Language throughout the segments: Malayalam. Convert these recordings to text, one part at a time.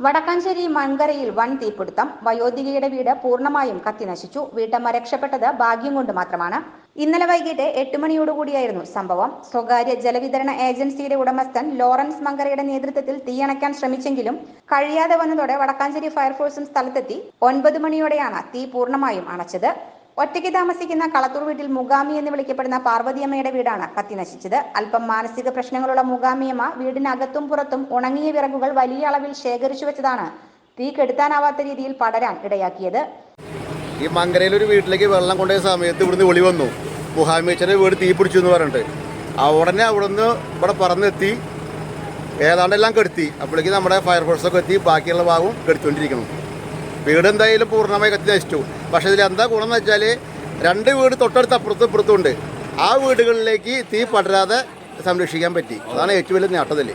വടക്കാഞ്ചേരി മൺകരയിൽ വൻ തീപിടുത്തം. വയോധികയുടെ വീട് പൂർണ്ണമായും കത്തിനശിച്ചു. വീട്ടമ്മ രക്ഷപ്പെട്ടത് ഭാഗ്യം കൊണ്ട് മാത്രമാണ്. ഇന്നലെ വൈകിട്ട് 8 മണിയോടുകൂടിയായിരുന്നു സംഭവം. സ്വകാര്യ ജലവിതരണ ഏജൻസിയുടെ ഉടമസ്ഥൻ ലോറൻസ് മങ്കരയുടെ നേതൃത്വത്തിൽ തീയണയ്ക്കാൻ ശ്രമിച്ചെങ്കിലും കഴിയാതെ വന്നതോടെ വടക്കാഞ്ചേരി ഫയർഫോഴ്സും സ്ഥലത്തെത്തി 9 മണിയോടെയാണ് തീ പൂർണ്ണമായും അണച്ചത്. ഒറ്റയ്ക്ക് താമസിക്കുന്ന കളത്തൂർ വീട്ടിൽ മുഗാമി എന്ന് വിളിക്കപ്പെടുന്ന പാർവതിയമ്മയുടെ വീടാണ് കത്തിനശിച്ചത്. അല്പം മാനസിക പ്രശ്നങ്ങളുള്ള മുഗാമിയമ്മ വീടിനകത്തും പുറത്തും ഉണങ്ങിയ വിറകുകൾ വലിയ അളവിൽ ശേഖരിച്ചു വെച്ചതാണ് തീ കെടുത്താനാവാത്ത രീതിയിൽ പടരാൻ ഇടയാക്കിയത്. ഈ മങ്കരയിൽ ഒരു വീട്ടിലേക്ക് വെള്ളം കൊണ്ടുപോയ സമയത്ത് ഇവിടുന്ന് വിളി വന്നു, മുഹാമിയച്ചൻ്റെ വീട് തീ പിടിച്ചു എന്ന് പറഞ്ഞിട്ട്. ഉടനെ അവിടുന്ന് ഇവിടെ പറന്നെത്തി ഏതാണ്ടെല്ലാം കെടുത്തി. അപ്പോഴേക്ക് നമ്മുടെ ഫയർഫോഴ്സൊക്കെ എത്തി ബാക്കിയുള്ള ഭാഗവും കെടുത്തുകൊണ്ടിരിക്കണം. വീട് എന്തായാലും പൂർണ്ണമായി കത്തി നശിച്ചു. പക്ഷേ ഇതിൽ എന്താ ഗുണം എന്ന് വെച്ചാൽ 2 വീട് തൊട്ടടുത്ത് അപ്പുറത്തും ഇപ്പുറത്തും ഉണ്ട്. ആ വീടുകളിലേക്ക് തീ പടരാതെ സംരക്ഷിക്കാൻ പറ്റി. അതാണ് ഏറ്റവും വലിയ നേട്ടത്തില്.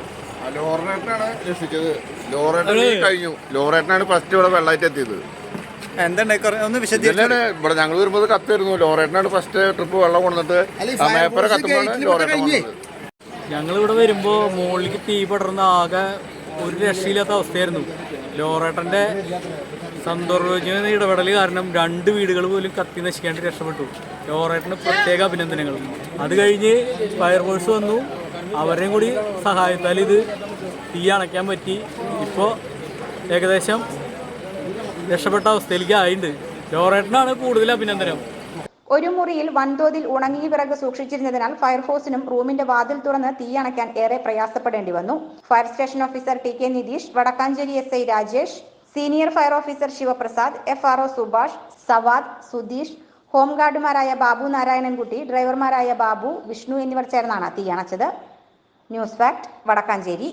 ലോറേട്ടനാണ് രക്ഷിച്ചത്. ലോറേട്ടൻ കഴിഞ്ഞു. ലോറേട്ടനാണ് ഫസ്റ്റ് ഇവിടെ വെള്ളമായിട്ട് എത്തിയത്. ഇവിടെ ഞങ്ങൾ വരുമ്പോൾ കത്തായിരുന്നു. ലോറേട്ടനാണ് ഫസ്റ്റ് ട്രിപ്പ് വെള്ളം കൊണ്ടിട്ട് മേപ്പറ കത്തുമ്പോഴാണ് ലോറേട്ടൻ വന്നത്. ഞങ്ങളിവിടെ വരുമ്പോൾ മുകളിലേക്ക് തീ പടർന്ന ആകെ ഒരു രക്ഷയില്ലാത്ത അവസ്ഥയായിരുന്നു. ലോറേട്ടൻ്റെ സന്തോഷ ഇടപെടൽ കാരണം 2 വീടുകൾ പോലും കത്തി നശിക്കാണ്ട് രക്ഷപ്പെട്ടു. ലോറേട്ടന് പ്രത്യേക അഭിനന്ദനങ്ങൾ. അത് കഴിഞ്ഞ് ഫയർഫോഴ്സ് വന്നു. അവരെയും കൂടി സഹായത്താൽ ഇത് തീ അണയ്ക്കാൻ പറ്റി. ഇപ്പോൾ ഏകദേശം രക്ഷപ്പെട്ട അവസ്ഥയിലേക്ക് ആയിട്ടുണ്ട്. ലോറേട്ടനാണ് കൂടുതൽ അഭിനന്ദനം. ഒരു മുറിയിൽ വൻതോതിൽ ഉണങ്ങിയ വിറക് സൂക്ഷിച്ചിരുന്നതിനാൽ ഫയർഫോഴ്സിനും റൂമിന്റെ വാതിൽ തുറന്ന് തീ അണയ്ക്കാൻ ഏറെ പ്രയാസപ്പെടേണ്ടി വന്നു. Fire station officer TK Nitheesh, Vadakkanchery SI Rajesh, senior fire officer Sivaprasad, FRO Subhash, Savad, Sudheesh, ഹോംഗാർഡുമാരായ ബാബു നാരായണൻകുട്ടി, ഡ്രൈവർമാരായ ബാബു, വിഷ്ണു എന്നിവർ ചേർന്നാണ് തീ അണച്ചത്. News fact, Vadakkanchery.